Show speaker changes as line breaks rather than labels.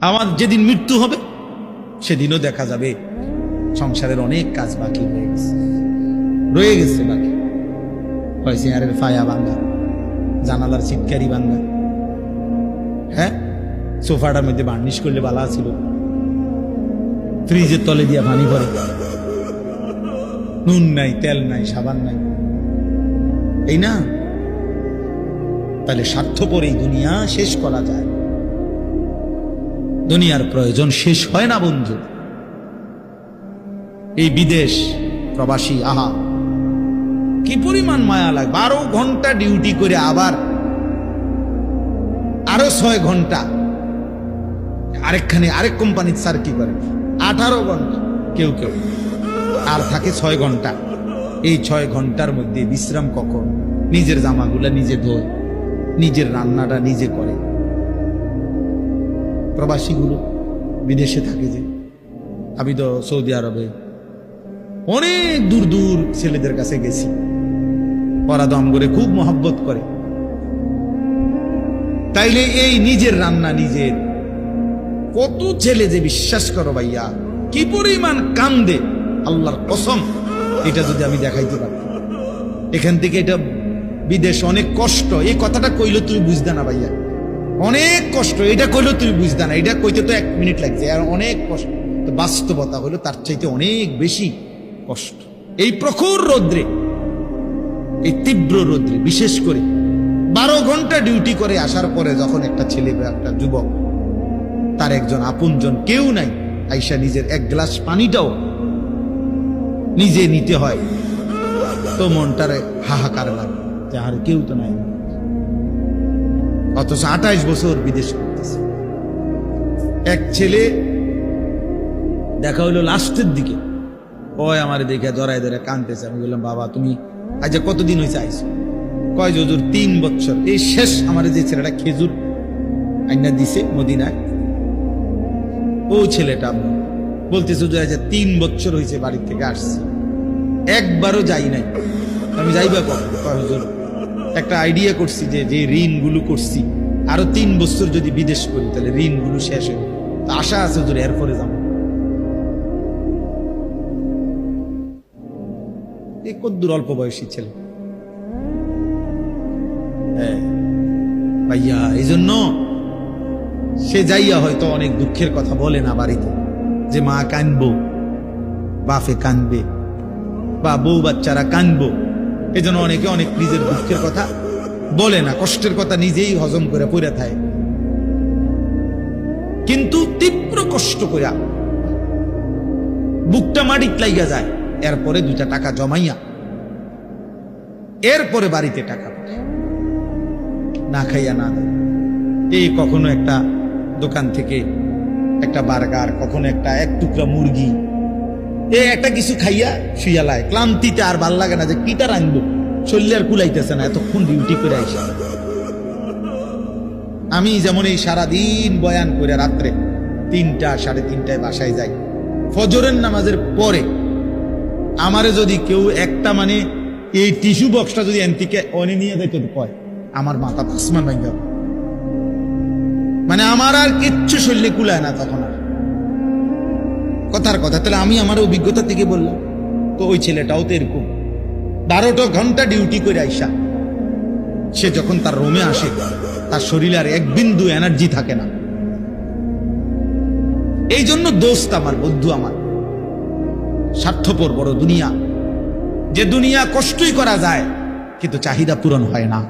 আমার যেদিন মৃত্যু হবে সেদিনও দেখা যাবে সংসারের অনেক কাজ বাকি রয়ে গেছে বাকি। হয় চেয়ারের ফায়া ভাঙ্গা, জানালার চিৎকারি ভাঙ্গা, হ্যাঁ সোফাটার মধ্যে বার্নিশ করলে বালা ছিল, ফ্রিজের তলে দিয়া পানি ভরে, নুন নাই, তেল নাই, সাবান নাই, এই না? তাহলে স্বার্থপর এই দুনিয়া শেষ করা যায়? দুনিয়ার প্রয়োজন শেষ হয় না বন্ধু। এই বিদেশ প্রবাসী, আহা কি পরিমাণ মায়া লাগে। 12 ঘন্টা ডিউটি করে আবার আরো 6 ঘন্টা আরেকখানে আরেক কোম্পানির স্যার কি করে 18 ঘন্টা, কেউ কেউ আর থাকে 6 ঘন্টা। এই 6 ঘন্টার মধ্যে বিশ্রাম কখন? নিজের জামাগুলা নিজে ধোয়, নিজের রান্নাটা নিজে করে। প্রবাসীগুলো বিদেশে থাকে, যে আমি তো সৌদি আরবে অনেক দূর দূর ছেলেদের কাছে গেছি, ওরা দম করে খুব মহব্বত করে। তাইলে এই নিজের রান্না নিজের, কত ছেলে যে বিশ্বাস করো ভাইয়া কি পরিমাণ কান্দে, আল্লাহর কসম। এটা যদি আমি দেখাইতে পারতাম। এখান থেকে এটা বিদেশ অনেক কষ্ট, এই কথাটা কইলে তুমি বুঝতে না ভাইয়া, অনেক কষ্ট। এটা কইলেও তুমি বুঝতে না, এটা কইতে তো 1 মিনিট লাগছে, আর অনেক কষ্ট। তো বাস্তবতা হলো তার চাইতে অনেক বেশি কষ্ট। এই প্রখর রৌদ্রে, এই তীব্র রৌদ্রে, বিশেষ করে 12 ঘন্টা ডিউটি করে আসার পরে যখন একটা ছেলে বা একটা যুবক, তার একজন আপনজন কেউ নাই, আইসা নিজের 1 গ্লাস পানিটাও নিজে নিতে হয়, তো মনটারে হাহাকার লাগে যে আর কেউ তো নাই। অথচ 28 বছর বিদেশ করতেছে। এক ছেলে দেখা হইলো লাস্টের দিকে, ওই আমার দেখে জড়াই ধরে কাঁদতেছে। আমি বললাম, বাবা তুমি আজ কতদিন হয়েছে আইসো? কয় হুজুর 3 বছর। এই শেষ আমার যে ছেলেটা খেজুর আইনা দিছে মদিনায়, ও ছেলেটা বলতেছে যে আজ 3 বছর হয়েছে বাড়ি থেকে আসছি, একবারও যাই নাই। আমি যাইবা কখন? কয় হুজুর একটা আইডিয়া করছি যে যে ঋণগুলো করছি আরো 3 বছর যদি বিদেশ করি তাহলে ঋণগুলো শেষ হবে, আশা আছে হুজুর এরপরে যাবো। এই কদ্দুর অল্প বয়সী ছেলে। ভাইয়া এই জন্য সে যাইয়া হয়তো অনেক দুঃখের কথা বলে না বাড়িতে, যে মা কানবো, বাপে কানবে, বা বউ বাচ্চারা কানবো। এই জন্য অনেকে অনেক নিজের দুঃখের কথা বলে না, কষ্টের কথা নিজেই হজম করে পড়ে থাকে। কিন্তু তীব্র কষ্ট করে বুকটা মাটিত লাইগা যায়, এরপরে 2টা টাকা জমাইয়া এরপরে বাড়িতে টাকা পাঠায়, না খাইয়া না দেয়। এই কখনো একটা দোকান থেকে একটা বার্গার, কখনো একটা 1 টুকরা মুরগি, এই একটা কিছু খাইয়া শুইয়া লায়। ক্লান্তিতে আর ভাল লাগে না যে কিটা রাখবো, শরীরে আর কুলাইতেছে না, এতক্ষণ ডিউটি করে আইসা। আমি যেমন এই সারাদিন বয়ান করে রাত্রে 3টা 3:30টায় বাসায় যাই, ফজরের নামাজের পরে আমারে যদি কেউ একটা মানে এই টিস্যু বক্সটা যদি এনতিকে অনে নিয়ে যাইতে কয়, আমার মাথা আসমান ভাঙ যাবে। মানে আমার আর কিচ্ছু শরীরে কুলায় না তখন আর। কথার কথা, তাহলে আমি আমার অভিজ্ঞতা থেকে বললাম। তো ওই ছেলেটাও তো এরকম 12টা ঘন্টা ডিউটি করে আইসা সে যখন তার রুমে আসে, তার শরীরে আর 1 বিন্দু এনার্জি থাকে না। এই জন্য দোস্ত আমার, বন্ধু আমার, স্বার্থপর বড় দুনিয়া, যে দুনিয়া কষ্টই করা যায় কিন্তু চাহিদা পূরণ হয় না।